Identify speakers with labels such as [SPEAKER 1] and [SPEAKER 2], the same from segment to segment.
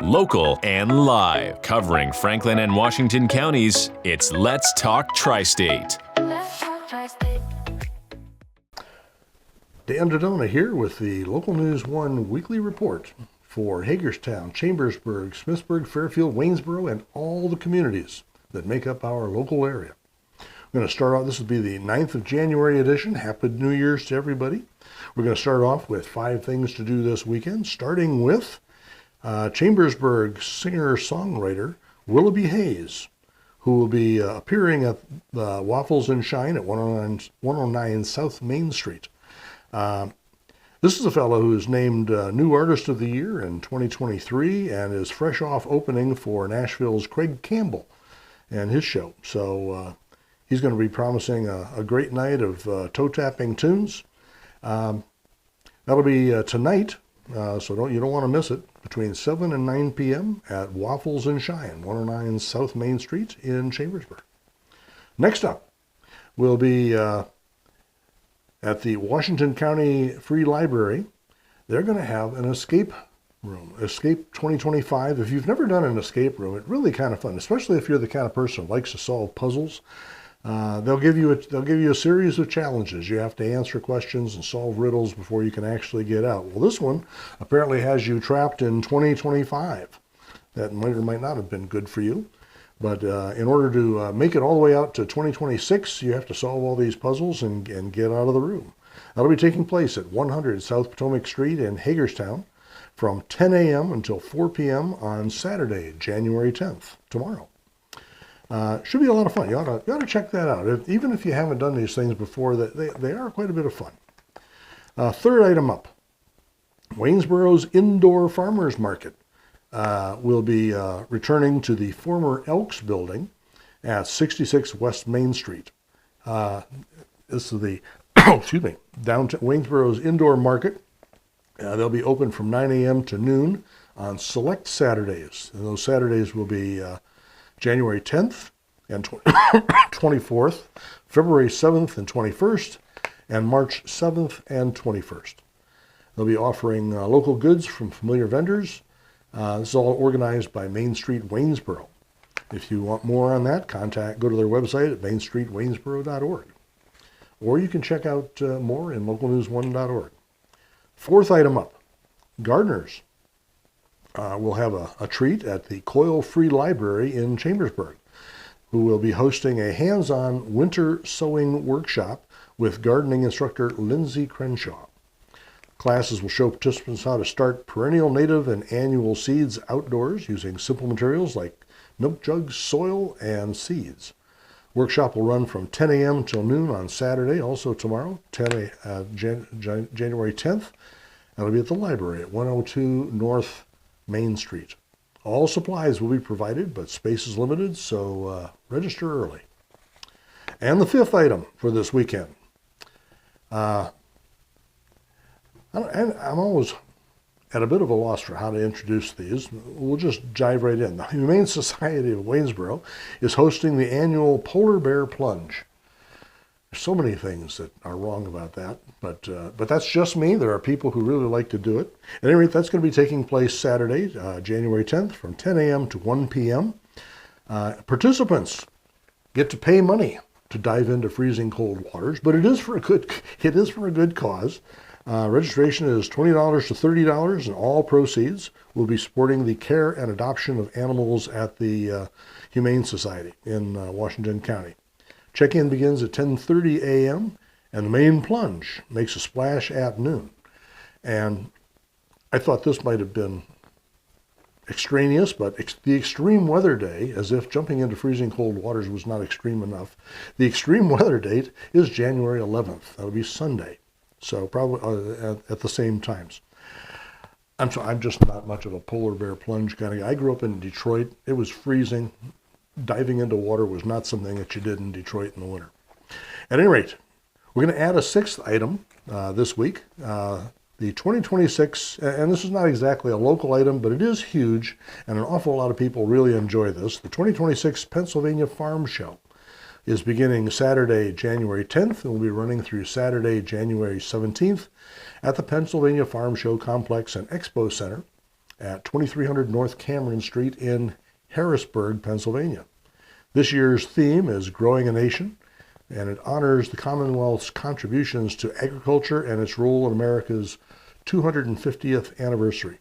[SPEAKER 1] Local and live. Covering Franklin and Washington counties, it's Let's Talk TriState.
[SPEAKER 2] Dan DeDona here with the Local News 1 weekly report for Hagerstown, Chambersburg, Smithsburg, Fairfield, Waynesboro, and all the communities that make up our local area. We're going to start off, this will be the 9th of January edition. Happy New Year's to everybody. We're going to start off with 5 things to do this weekend, starting with Chambersburg singer-songwriter Willoughby Hayes, who will be appearing at the Waffles and Shine at 109 South Main Street. This is a fellow who is named New Artist of the Year in 2023 and is fresh off opening for Nashville's Craig Campbell and his show. So he's going to be promising a great night of toe-tapping tunes. That'll be tonight, so you don't want to miss it, between 7 and 9 p.m. at Waffles and Shine, 109 South Main Street in Chambersburg. Next up, we'll be at the Washington County Free Library. They're going to have an escape room, Escape 2025. If you've never done an escape room, it's really kind of fun, especially if you're the kind of person who likes to solve puzzles. They'll give you a series of challenges. You have to answer questions and solve riddles before you can actually get out. Well, this one apparently has you trapped in 2025. That might or might not have been good for you. But in order to make it all the way out to 2026, you have to solve all these puzzles and get out of the room. That'll be taking place at 100 South Potomac Street in Hagerstown from 10 a.m. until 4 p.m. on Saturday, January 10th, tomorrow. Should be a lot of fun. You ought to check that out. Even if you haven't done these things before, they are quite a bit of fun. Third item up, Waynesboro's Indoor Farmers Market will be returning to the former Elks building at 66 West Main Street. This is the, downtown Waynesboro's Indoor Market. They'll be open from 9 a.m. to noon on select Saturdays. And those Saturdays will be January 10th and 24th, February 7th and 21st, and March 7th and 21st. They'll be offering local goods from familiar vendors. This is all organized by Main Street Waynesboro. If you want more on that, go to their website at mainstreetwaynesboro.org. Or you can check out more in localnews1.org. Fourth item up, gardeners will have a treat at the Coil Free Library in Chambersburg, who will be hosting a hands-on winter sowing workshop with gardening instructor Lindsay Crenshaw. Classes will show participants how to start perennial, native, and annual seeds outdoors using simple materials like milk jugs, soil, and seeds. Workshop will run from 10 a.m. till noon on Saturday, also tomorrow, January 10th. That'll be at the library at 102 North Main Street. All supplies will be provided, but space is limited, so register early. And the fifth item for this weekend. I'm always at a bit of a loss for how to introduce these. We'll just dive right in. The Humane Society of Waynesboro is hosting the annual Polar Bear Plunge. There's so many things that are wrong about that, but that's just me. There are people who really like to do it. At any rate, that's going to be taking place Saturday, January 10th from 10 a.m. to 1 p.m. Participants get to pay money to dive into freezing cold waters, but it is for a good cause. Registration is $20 to $30, and all proceeds will be supporting the care and adoption of animals at the Humane Society in Washington County. Check-in begins at 10:30 a.m., and the main plunge makes a splash at noon. And I thought this might have been extraneous, but the extreme weather day, as if jumping into freezing cold waters was not extreme enough, the extreme weather date is January 11th. That'll be Sunday. So probably at the same times. I'm just not much of a polar bear plunge kind of guy. I grew up in Detroit. It was freezing. Diving into water was not something that you did in Detroit in the winter. At any rate, we're going to add a sixth item this week. The 2026, and this is not exactly a local item, but it is huge, and an awful lot of people really enjoy this. The 2026 Pennsylvania Farm Show is beginning Saturday, January 10th, and will be running through Saturday, January 17th at the Pennsylvania Farm Show Complex and Expo Center at 2300 North Cameron Street in Harrisburg, Pennsylvania. This year's theme is Growing a Nation, and it honors the Commonwealth's contributions to agriculture and its role in America's 250th anniversary.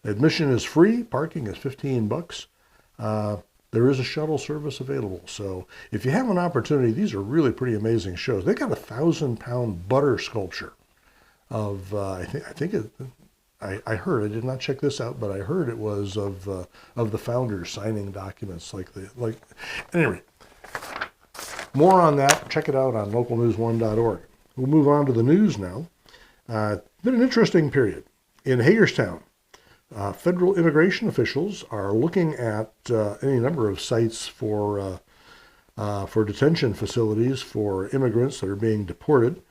[SPEAKER 2] Admission is free, parking is $15. There is a shuttle service available, so if you have an opportunity, these are really pretty amazing shows. They got a 1,000-pound butter sculpture of I heard, I did not check this out, but I heard it was of the founders signing documents anyway. More on that, check it out on LocalNews1.org. We'll move on to the news now. Been an interesting period. In Hagerstown, federal immigration officials are looking at any number of sites for detention facilities for immigrants that are being deported.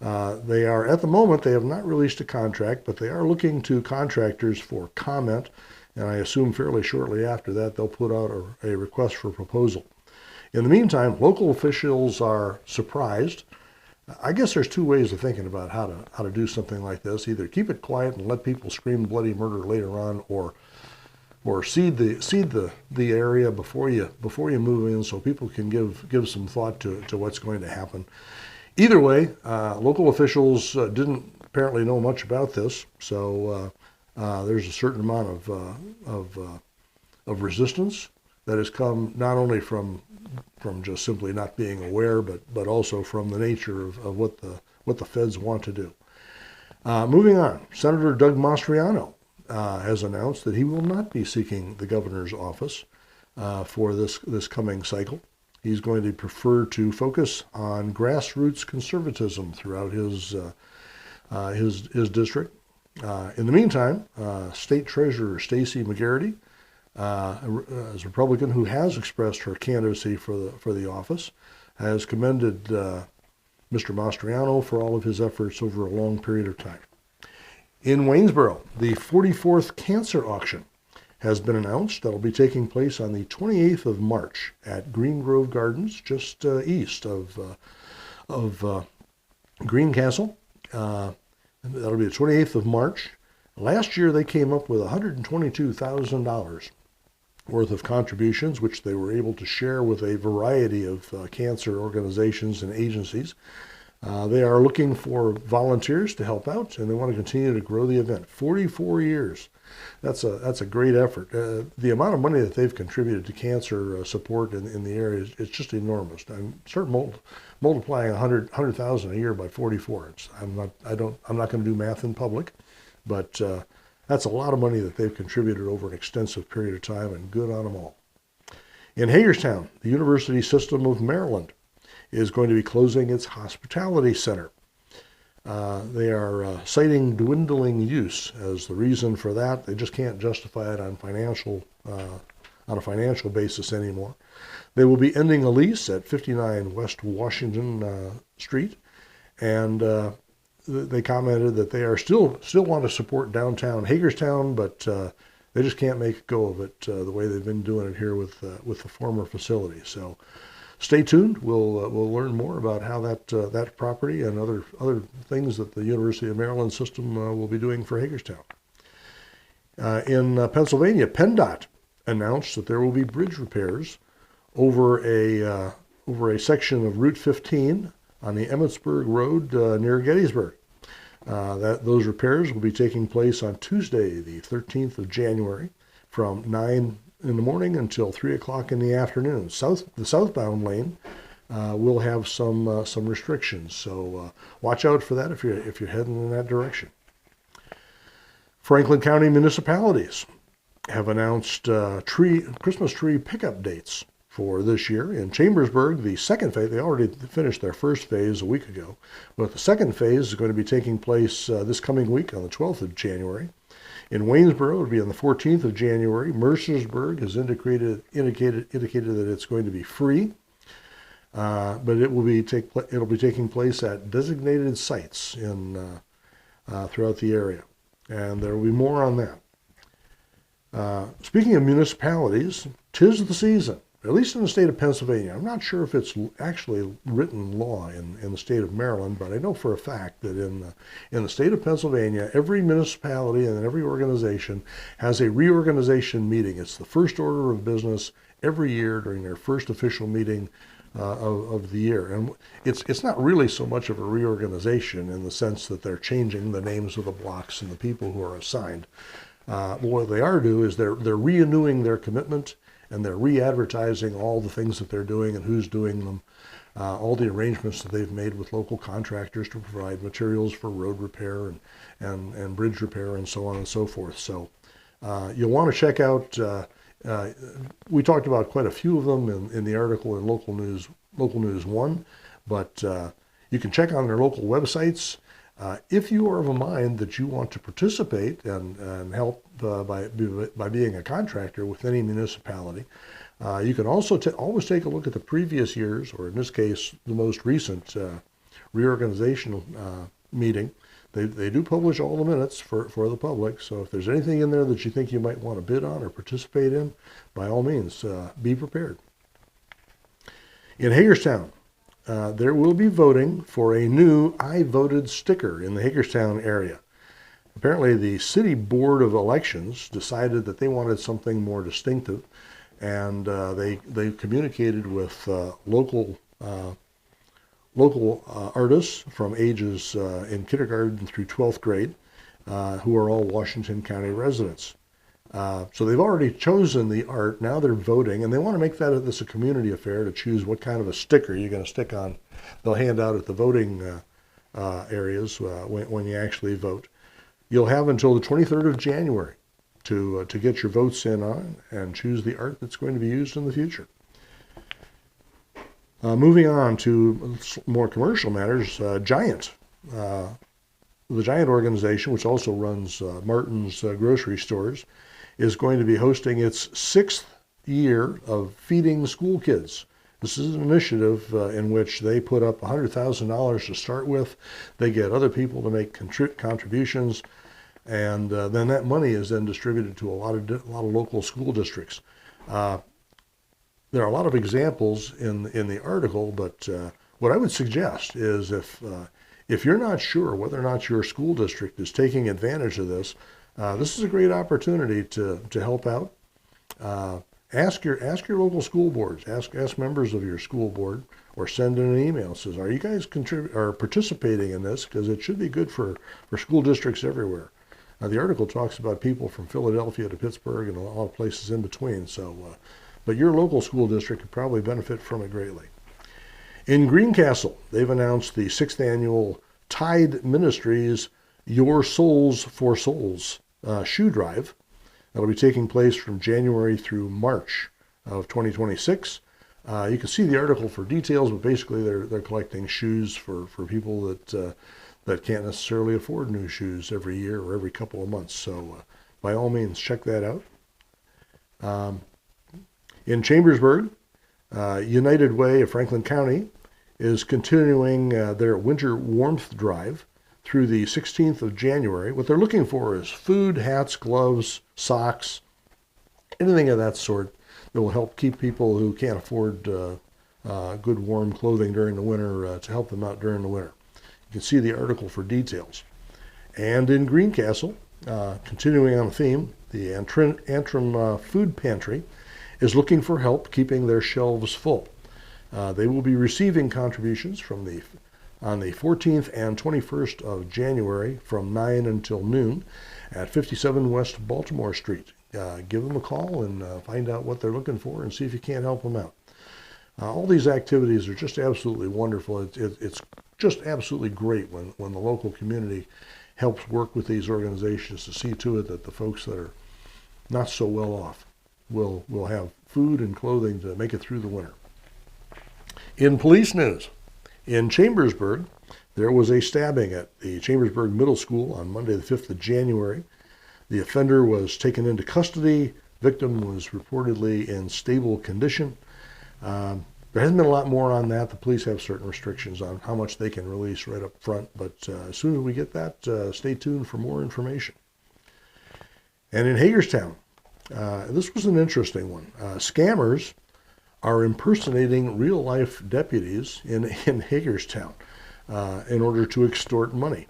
[SPEAKER 2] They are, at the moment, they have not released a contract, but they are looking to contractors for comment, and I assume fairly shortly after that they'll put out a request for proposal. In the meantime, local officials are surprised. I guess there's two ways of thinking about how to do something like this. Either keep it quiet and let people scream bloody murder later on, or seed the area before you move in, so people can give some thought to what's going to happen. Either way, local officials didn't apparently know much about this, so there's a certain amount of resistance that has come not only from just simply not being aware, but also from the nature of what the feds want to do. Moving on, Senator Doug Mastriano has announced that he will not be seeking the governor's office for this coming cycle. He's going to prefer to focus on grassroots conservatism throughout his district. In the meantime, State Treasurer Stacey McGarity, as a Republican who has expressed her candidacy for the office, has commended Mr. Mastriano for all of his efforts over a long period of time. In Waynesboro, the 44th cancer auction has been announced. That'll be taking place on the 28th of March at Green Grove Gardens, just east of Greencastle. That'll be the 28th of March. Last year they came up with $122,000 worth of contributions, which they were able to share with a variety of cancer organizations and agencies. They are looking for volunteers to help out, and they want to continue to grow the event. 44 years. That's a great effort. The amount of money that they've contributed to cancer support in the area is just enormous. I'm certain multiplying 100,000 a year by 44. I'm not going to do math in public, but that's a lot of money that they've contributed over an extensive period of time, and good on them all. In Hagerstown, the University System of Maryland is going to be closing its hospitality center. They are citing dwindling use as the reason for that. They just can't justify it on a financial basis anymore. They will be ending a lease at 59 West Washington Street, and they commented that they are still want to support downtown Hagerstown, but they just can't make a go of it the way they've been doing it here with the former facility. So stay tuned. We'll learn more about how that property and other things that the University of Maryland system will be doing for Hagerstown. In Pennsylvania, PennDOT announced that there will be bridge repairs over a section of Route 15 on the Emmitsburg Road near Gettysburg. Those repairs will be taking place on Tuesday, the 13th of January, from 9 in the morning until 3 o'clock in the afternoon. The southbound lane will have some restrictions, so watch out for that if you're heading in that direction. Franklin County municipalities have announced Christmas tree pickup dates for this year. In Chambersburg, the second phase, they already finished their first phase a week ago, but the second phase is going to be taking place this coming week on the 12th of January. In Waynesboro, it will be on the 14th of January. Mercersburg has indicated that it's going to be free, but it'll be taking place at designated sites throughout the area, and there will be more on that. Speaking of municipalities, 'tis the season. at least in the state of Pennsylvania. I'm not sure if it's actually written law in the state of Maryland, but I know for a fact that in the state of Pennsylvania, every municipality and every organization has a reorganization meeting. It's the first order of business every year during their first official meeting of the year. And it's not really so much of a reorganization in the sense that they're changing the names of the blocks and the people who are assigned. What they are doing is they're renewing their commitment, and they're re-advertising all the things that they're doing and who's doing them, all the arrangements that they've made with local contractors to provide materials for road repair and bridge repair and so on and so forth. So you'll want to check out, we talked about quite a few of them in the article in Local News 1, but you can check on their local websites. If you are of a mind that you want to participate and help by being a contractor with any municipality, you can also always take a look at the previous years, or in this case, the most recent reorganization meeting. They do publish all the minutes for the public, so if there's anything in there that you think you might want to bid on or participate in, by all means, be prepared. In Hagerstown, there will be voting for a new I Voted sticker in the Hagerstown area. Apparently, the City Board of Elections decided that they wanted something more distinctive, and they communicated with local artists from ages in kindergarten through 12th grade, who are all Washington County residents. So they've already chosen the art. Now they're voting, and they want to make this a community affair to choose what kind of a sticker you're going to stick on. They'll hand out at the voting areas when you actually vote. You'll have until the 23rd of January to get your votes in on and choose the art that's going to be used in the future. Moving on to more commercial matters, Giant. The Giant organization, which also runs Martin's grocery stores, is going to be hosting its 6th year of feeding school kids. This is an initiative in which they put up $100,000 to start with. They get other people to make contributions, and then that money is then distributed to a lot of local school districts. There are a lot of examples in the article, but what I would suggest is if you're not sure whether or not your school district is taking advantage of this, this is a great opportunity to help out. Ask your local school boards. Ask members of your school board, or send in an email. It says, are you guys participating in this? Because it should be good for school districts everywhere. The article talks about people from Philadelphia to Pittsburgh and a lot of places in between. So, but your local school district could probably benefit from it greatly. In Greencastle, they've announced the 6th annual Tide Ministries Your Souls for Souls shoe drive. That'll be taking place from January through March of 2026. You can see the article for details, but basically they're collecting shoes for people that can't necessarily afford new shoes every year or every couple of months. So by all means, check that out. In Chambersburg, United Way of Franklin County is continuing their winter warmth drive through the 16th of January. What they're looking for is food, hats, gloves, socks, anything of that sort that will help keep people who can't afford good warm clothing during the winter to help them out during the winter. You can see the article for details. And in Greencastle, continuing on the theme, the Antrim Food Pantry is looking for help keeping their shelves full. They will be receiving contributions on the 14th and 21st of January from 9 until noon at 57 West Baltimore Street. Give them a call and find out what they're looking for and see if you can't help them out. All these activities are just absolutely wonderful. It's just absolutely great when the local community helps work with these organizations to see to it that the folks that are not so well off will have food and clothing to make it through the winter. In police news, in Chambersburg, there was a stabbing at the Chambersburg Middle School on Monday the 5th of January. The offender was taken into custody. Victim was reportedly in stable condition. There hasn't been a lot more on that. The police have certain restrictions on how much they can release right up front, but as soon as we get that, stay tuned for more information. And in Hagerstown, this was an interesting one. Scammers are impersonating real-life deputies in Hagerstown in order to extort money.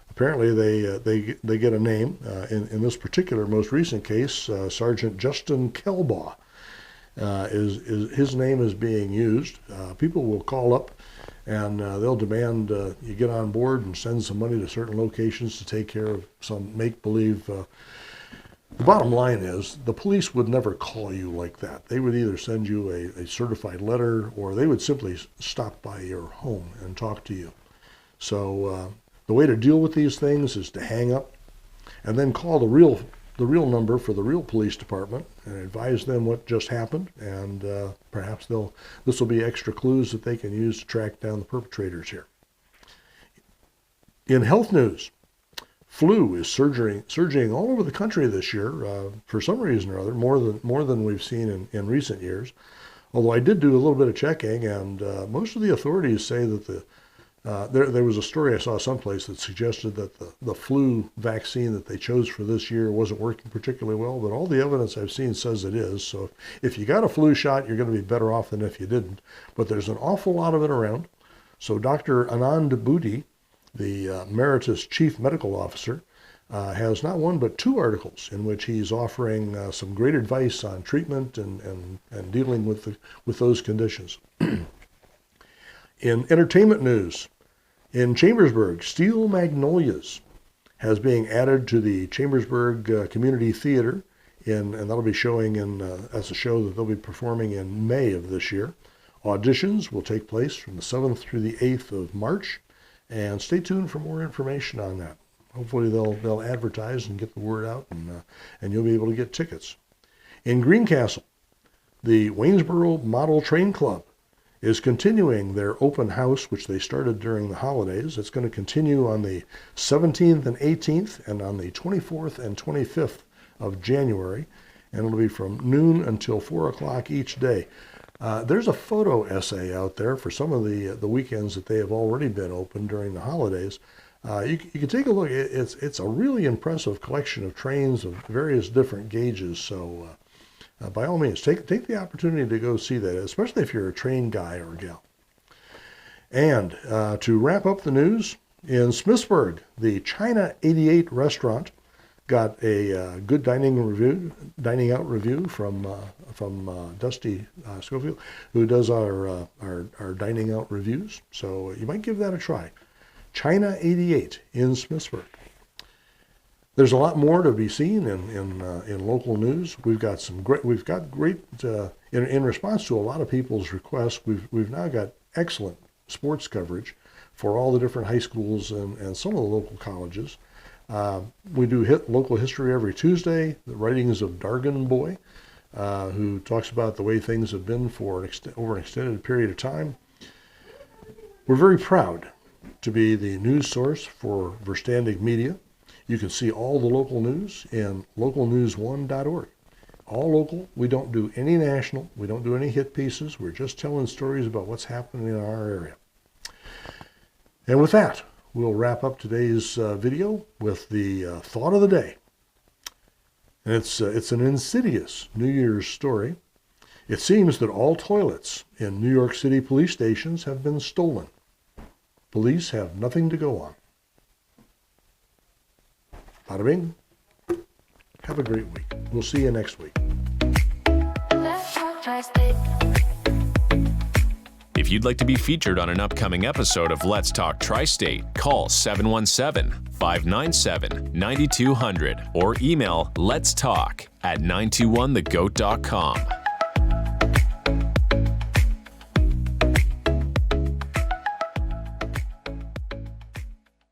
[SPEAKER 2] Apparently, they get a name. In this particular most recent case, Sergeant Justin Kelbaugh his name is being used. People will call up and they'll demand you get on board and send some money to certain locations to take care of some make-believe. The bottom line is the police would never call you like that. They would either send you a certified letter or they would simply stop by your home and talk to you. So the way to deal with these things is to hang up and then call the real number for the real police department and advise them what just happened, and perhaps this will be extra clues that they can use to track down the perpetrators here. In health news, flu is surging all over the country this year for some reason or other, more than we've seen in recent years. Although I did do a little bit of checking, and most of the authorities say that there was a story I saw someplace that suggested that the flu vaccine that they chose for this year wasn't working particularly well, but all the evidence I've seen says it is. So if you got a flu shot, you're going to be better off than if you didn't. But there's an awful lot of it around. So Dr. Anand Budi, the Emeritus Chief Medical Officer, has not one but two articles in which he's offering some great advice on treatment and dealing with those conditions. In entertainment news, in Chambersburg, Steel Magnolias has being added to the Chambersburg Community Theater, and that'll be showing as a show that they'll be performing in May of this year. Auditions will take place from the 7th through the 8th of March, and stay tuned for more information on that. Hopefully they'll advertise and get the word out, and you'll be able to get tickets. In Greencastle, the Waynesboro Model Train Club is continuing their open house, which they started during the holidays. It's going to continue on the 17th and 18th and on the 24th and 25th of January, and it'll be from noon until 4 o'clock each day. There's a photo essay out there for some of the weekends that they have already been open during the holidays. You can take a look. It's a really impressive collection of trains of various different gauges, so by all means, take the opportunity to go see that, especially if you're a train guy or gal. And to wrap up the news, in Smithsburg, the China 88 restaurant got a good dining out review from Dusty Schofield, who does our dining out reviews. So you might give that a try. China 88 in Smithsburg. There's a lot more to be seen in local news. We've got great in response to a lot of people's requests. We've now got excellent sports coverage for all the different high schools and some of the local colleges. We do local history every Tuesday. The writings of Dargan Boy, who talks about the way things have been for over an extended period of time. We're very proud to be the news source for Verstandig Media. You can see all the local news in LocalNews1.org. All local. We don't do any national. We don't do any hit pieces. We're just telling stories about what's happening in our area. And with that, we'll wrap up today's video with the thought of the day. And it's an insidious New Year's story. It seems that all toilets in New York City police stations have been stolen. Police have nothing to go on. Bada bing. Have a great week. We'll see you next week.
[SPEAKER 1] If you'd like to be featured on an upcoming episode of Let's Talk Tri-State, call 717-597-9200 or email letstalk@921thegoat.com.